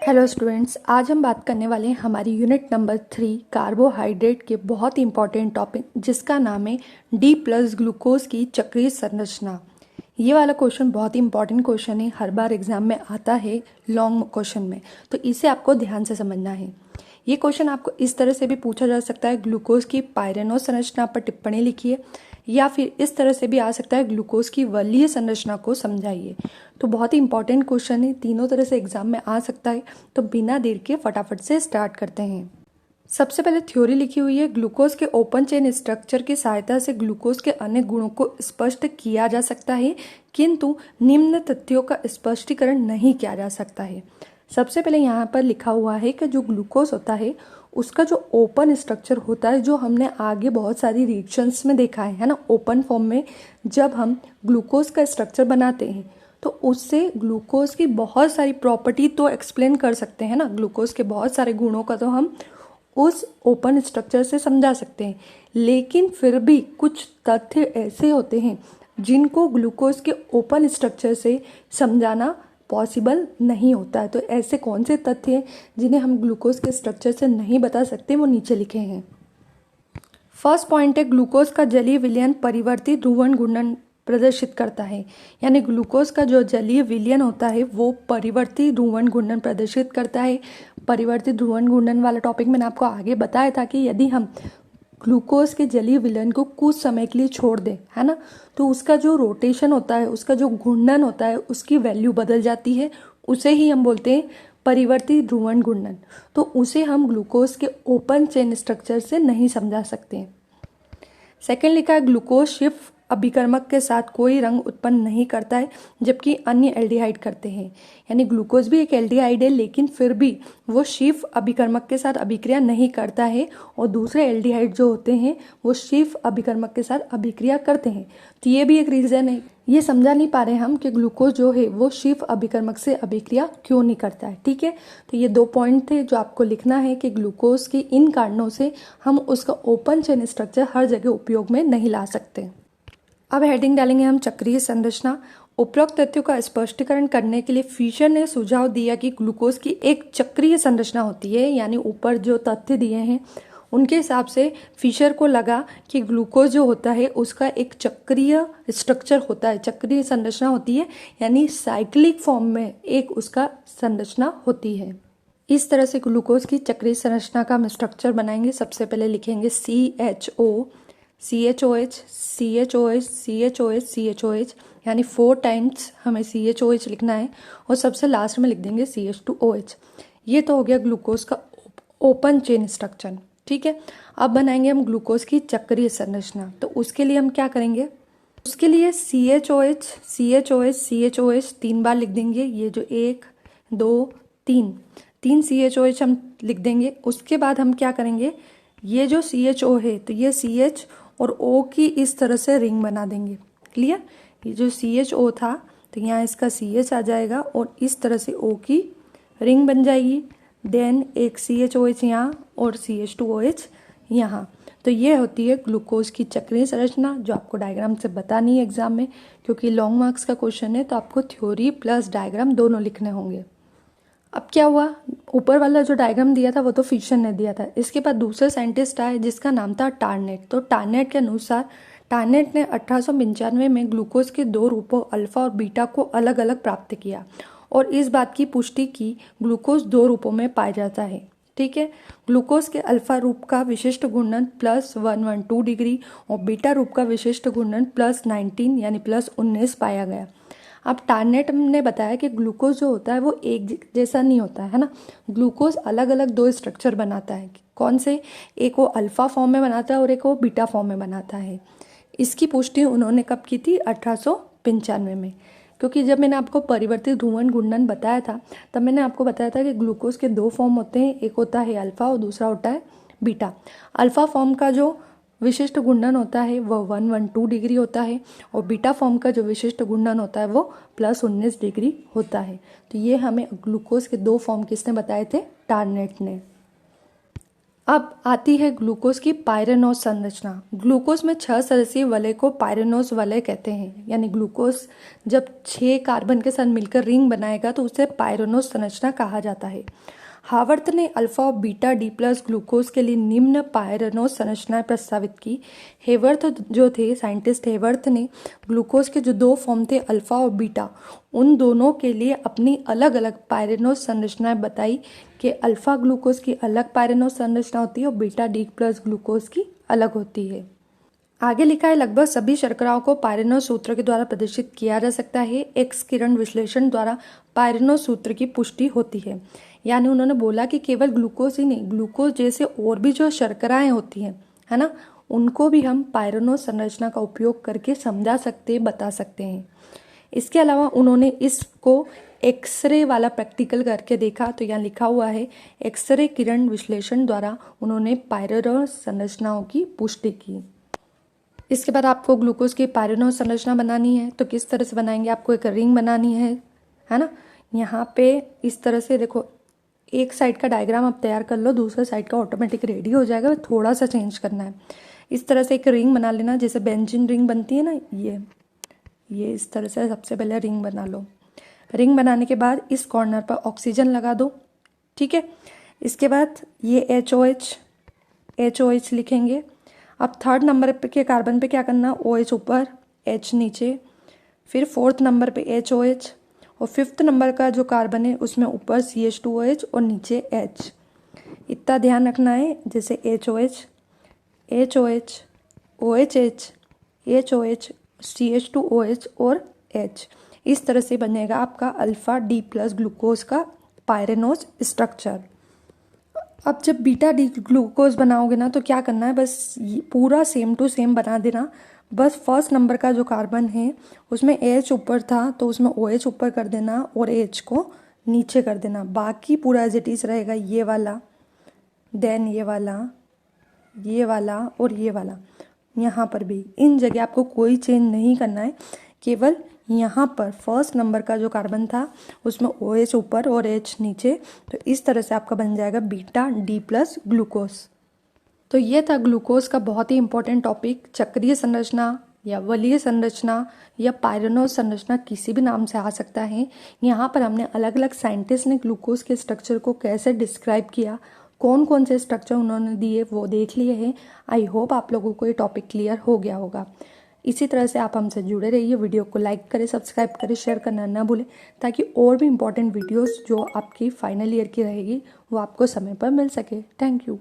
Hello students, आज हम बात करने वाले हैं हमारी यूनिट नंबर 3 कार्बोहाइड्रेट के बहुत ही इंपॉर्टेंट टॉपिक जिसका नाम है डी प्लस ग्लूकोज की चक्रीय संरचना। ये वाला क्वेश्चन बहुत ही इंपॉर्टेंट क्वेश्चन है, हर बार एग्जाम में आता है लॉन्ग क्वेश्चन में, तो इसे आपको ध्यान से समझना है। ये क्वेश्चन आपको इस तरह से भी पूछा जा सकता है, ग्लूकोज की पायरेनो संरचना पर टिप्पणी लिखिए, या फिर इस तरह से भी आ सकता है, ग्लूकोज की वलीय संरचना को समझाइए। तो बहुत ही इंपॉर्टेंट क्वेश्चन है, तीनों तरह से एग्जाम में आ सकता है। तो बिना देर के फटाफट से स्टार्ट करते हैं। सबसे पहले थ्योरी लिखी हुई है, ग्लूकोज के ओपन चेन स्ट्रक्चर की सहायता से ग्लूकोज के अन्य गुणों को स्पष्ट किया जा सकता है, किंतु निम्न तथ्यों का स्पष्टीकरण नहीं किया जा सकता है। सबसे पहले यहाँ पर लिखा हुआ है कि जो ग्लूकोज होता है उसका जो ओपन स्ट्रक्चर होता है, जो हमने आगे बहुत सारी रिएक्शंस में देखा है ना, ओपन फॉर्म में जब हम ग्लूकोज का स्ट्रक्चर बनाते हैं तो उससे ग्लूकोज की बहुत सारी प्रॉपर्टी तो एक्सप्लेन कर सकते हैं ना, ग्लूकोज के बहुत सारे गुणों का तो हम उस ओपन स्ट्रक्चर से समझा सकते हैं। लेकिन फिर भी कुछ तथ्य ऐसे होते हैं जिनको ग्लूकोज के ओपन स्ट्रक्चर से समझाना पॉसिबल नहीं होता है। तो ऐसे कौन से तथ्य हैं जिन्हें हम ग्लूकोज के स्ट्रक्चर से नहीं बता सकते, वो नीचे लिखे हैं। फर्स्ट पॉइंट है, ग्लूकोज का जलीय विलयन परिवर्ती ध्रुवण घूर्णन प्रदर्शित करता है। यानी ग्लूकोज का जो जलीय विलयन होता है वो परिवर्ती ध्रुवण घूर्णन प्रदर्शित करता है। परिवर्ती ध्रुवण घूर्णन वाला टॉपिक मैंने आपको आगे बताया था कि यदि हम ग्लूकोज के जलीय विलयन को कुछ समय के लिए छोड़ दें, है ना, तो उसका जो रोटेशन होता है, उसका जो घूर्णन होता है, उसकी वैल्यू बदल जाती है। उसे ही हम बोलते हैं परिवर्ती ध्रुवण घूर्णन। तो उसे हम ग्लूकोज के ओपन चेन स्ट्रक्चर से नहीं समझा सकते। सेकेंड लिखा है, ग्लूकोज शिफ्ट अभिकर्मक के साथ कोई रंग उत्पन्न नहीं करता है, जबकि अन्य एल्डिहाइड करते हैं। यानी ग्लूकोज भी एक एल्डिहाइड है, लेकिन फिर भी वो शीफ अभिकर्मक के साथ अभिक्रिया नहीं करता है, और दूसरे एल्डिहाइड जो होते हैं वो शीफ अभिकर्मक के साथ अभिक्रिया करते हैं। तो ये भी एक रीज़न है। ये समझा नहीं पा रहे हम कि ग्लूकोज जो है वो शीफ अभिकर्मक से अभिक्रिया क्यों नहीं करता है। ठीक है, तो ये दो पॉइंट थे जो आपको लिखना है कि ग्लूकोज के इन कारणों से हम उसका ओपन चेन स्ट्रक्चर हर जगह उपयोग में नहीं ला सकते। अब हेडिंग डालेंगे हम चक्रीय संरचना। उपरोक्त तथ्यों का स्पष्टीकरण करने के लिए फिशर ने सुझाव दिया कि ग्लूकोज की एक चक्रीय संरचना होती है। यानी ऊपर जो तथ्य दिए हैं उनके हिसाब से फिशर को लगा कि ग्लूकोज जो होता है उसका एक चक्रीय स्ट्रक्चर होता है, चक्रीय संरचना होती है, यानी साइक्लिक फॉर्म में एक उसका संरचना होती है। इस तरह से ग्लूकोज की चक्रीय संरचना का हम स्ट्रक्चर बनाएंगे। सबसे पहले लिखेंगे CHO, CHOH, CHOH, CHOH, CHOH, यानी 4 टाइम्स हमें CHOH लिखना है, और सबसे लास्ट में लिख देंगे CH2OH। ये तो हो गया ग्लूकोज का ओपन चेन स्ट्रक्चर। ठीक है, अब बनाएंगे हम ग्लूकोज की चक्रीय संरचना। तो उसके लिए हम क्या करेंगे, उसके लिए CHOH, CHOH, CHOH 3 बार लिख देंगे। ये जो 1 2 3 CHOH हम लिख देंगे। उसके बाद हम क्या करेंगे, ये जो CHO है तो ये CH और O की इस तरह से रिंग बना देंगे। क्लियर, ये जो CHO था तो यहाँ इसका CH आ जाएगा और इस तरह से O की रिंग बन जाएगी। देन एक CHOH यहाँ और CH2OH यहाँ। तो ये होती है ग्लूकोज की चक्रीय संरचना, जो आपको डायग्राम से बतानी है एग्जाम में, क्योंकि लॉन्ग मार्क्स का क्वेश्चन है तो आपको थ्योरी प्लस डायग्राम दोनों लिखने होंगे। अब क्या हुआ, ऊपर वाला जो डायग्राम दिया था वो तो फिशर ने दिया था। इसके बाद दूसरे साइंटिस्ट आए जिसका नाम था टार्नेट। तो टार्नेट के अनुसार टार्नेट ने 1895 में ग्लूकोज के 2 रूपों अल्फा और बीटा को अलग अलग प्राप्त किया, और इस बात की पुष्टि की ग्लूकोज 2 रूपों में पाया जाता है। ठीक है, ग्लूकोज के अल्फा रूप का विशिष्ट घूर्णन +112 डिग्री और बीटा रूप का विशिष्ट घूर्णन +19 यानी +19 पाया गया। अब टार्नेट ने बताया कि ग्लूकोज जो होता है वो एक जैसा नहीं होता है ना, ग्लूकोज अलग अलग 2 स्ट्रक्चर बनाता है। कौन से, एक वो अल्फा फॉर्म में बनाता है और एक वो बीटा फॉर्म में बनाता है। इसकी पुष्टि उन्होंने कब की थी, 1895 में। क्योंकि जब मैंने आपको परिवर्तित ध्रुवण घूर्णन बताया था तब मैंने आपको बताया था कि ग्लूकोज के 2 फॉर्म होते हैं, एक होता है अल्फा और दूसरा होता है बीटा। अल्फा फॉर्म का जो विशिष्ट घूर्णन होता है वह 112 डिग्री होता है, और बीटा फॉर्म का जो विशिष्ट घूर्णन होता है वो +19 डिग्री होता है। तो ये हमें ग्लूकोज के 2 फॉर्म किसने बताए थे, टार्नेट ने। अब आती है ग्लूकोज की पायरेनोज संरचना। ग्लूकोज में 6 सदस्यीय वलय को पायरेनोज वलय कहते हैं, यानी ग्लूकोज जब 6 कार्बन के साथ मिलकर रिंग बनाएगा तो उसे पायरेनोज संरचना कहा जाता है। हावर्थ ने अल्फा और बीटा डी प्लस ग्लूकोज के लिए निम्न पायरेनोज संरचनाएं प्रस्तावित की। हेवर्थ जो थे साइंटिस्ट, हेवर्थ ने ग्लूकोज के जो 2 फॉर्म थे अल्फा और बीटा, उन दोनों के लिए अपनी अलग अलग पायरेनोज संरचनाएं बताई कि अल्फा ग्लूकोज की अलग पायरेनोज संरचना होती है और बीटा डी प्लस ग्लूकोज की अलग होती है। आगे लिखा है लगभग सभी शर्कराओं को पायरेनोज सूत्र के द्वारा प्रदर्शित किया जा सकता है। एक्स किरण विश्लेषण द्वारा पायरेनोज सूत्र की पुष्टि होती है। यानी उन्होंने बोला कि केवल ग्लूकोज ही नहीं, ग्लूकोज जैसे और भी जो शर्कराएं होती हैं, है ना, उनको भी हम पायरेनोज संरचना का उपयोग करके समझा सकते हैं, बता सकते हैं। इसके अलावा उन्होंने इसको एक्सरे वाला प्रैक्टिकल करके देखा, तो यहाँ लिखा हुआ है एक्सरे किरण विश्लेषण द्वारा उन्होंने पायरेनोज संरचनाओं की पुष्टि की। इसके बाद आपको ग्लूकोज की पायरेनोज संरचना बनानी है, तो किस तरह से बनाएंगे, आपको एक रिंग बनानी है ना। यहाँ पे इस तरह से देखो, एक साइड का डायग्राम आप तैयार कर लो, दूसरे साइड का ऑटोमेटिक रेडी हो जाएगा, थोड़ा सा चेंज करना है। इस तरह से एक रिंग बना लेना, जैसे बेंजीन रिंग बनती है ना, ये इस तरह से सबसे पहले रिंग बना लो। रिंग बनाने के बाद इस कॉर्नर पर ऑक्सीजन लगा दो, ठीक है। इसके बाद ये HOH लिखेंगे। अब 3rd नंबर के कार्बन पे क्या करना, OH ऊपर, H नीचे, फिर 4th नंबर पे HOH, और 5th नंबर का जो कार्बन है उसमें ऊपर CH2OH और नीचे H। इतना ध्यान रखना है, जैसे HOH, OHH, HOH, CH2OH और H। इस तरह से बनेगा आपका अल्फा डी प्लस ग्लूकोज का पायरेनोज स्ट्रक्चर। अब जब बीटा डी ग्लूकोज बनाओगे ना, तो क्या करना है, बस पूरा सेम टू सेम बना देना। बस 1st नंबर का जो कार्बन है उसमें H ऊपर था तो उसमें OH ऊपर कर देना और H को नीचे कर देना। बाकी पूरा एज इट इज रहेगा, ये वाला, देन ये वाला और ये वाला। यहाँ पर भी इन जगह आपको कोई चेंज नहीं करना है, केवल यहाँ पर 1st नंबर का जो कार्बन था उसमें OH ऊपर और H नीचे। तो इस तरह से आपका बन जाएगा बीटा डी प्लस ग्लूकोज। तो ये था ग्लूकोज का बहुत ही इंपॉर्टेंट टॉपिक। चक्रीय संरचना या वलीय संरचना या पायरेनोज संरचना किसी भी नाम से आ सकता है। यहाँ पर हमने अलग अलग साइंटिस्ट ने ग्लूकोज के स्ट्रक्चर को कैसे डिस्क्राइब किया, कौन कौन से स्ट्रक्चर उन्होंने दिए वो देख लिए हैं। आई होप आप लोगों को ये टॉपिक क्लियर हो गया होगा। इसी तरह से आप हमसे जुड़े रहिए, वीडियो को लाइक करें, सब्सक्राइब करें, शेयर करना ना भूलें, ताकि और भी इंपॉर्टेंट वीडियोस जो आपकी फाइनल ईयर की रहेगी वो आपको समय पर मिल सके। Thank you.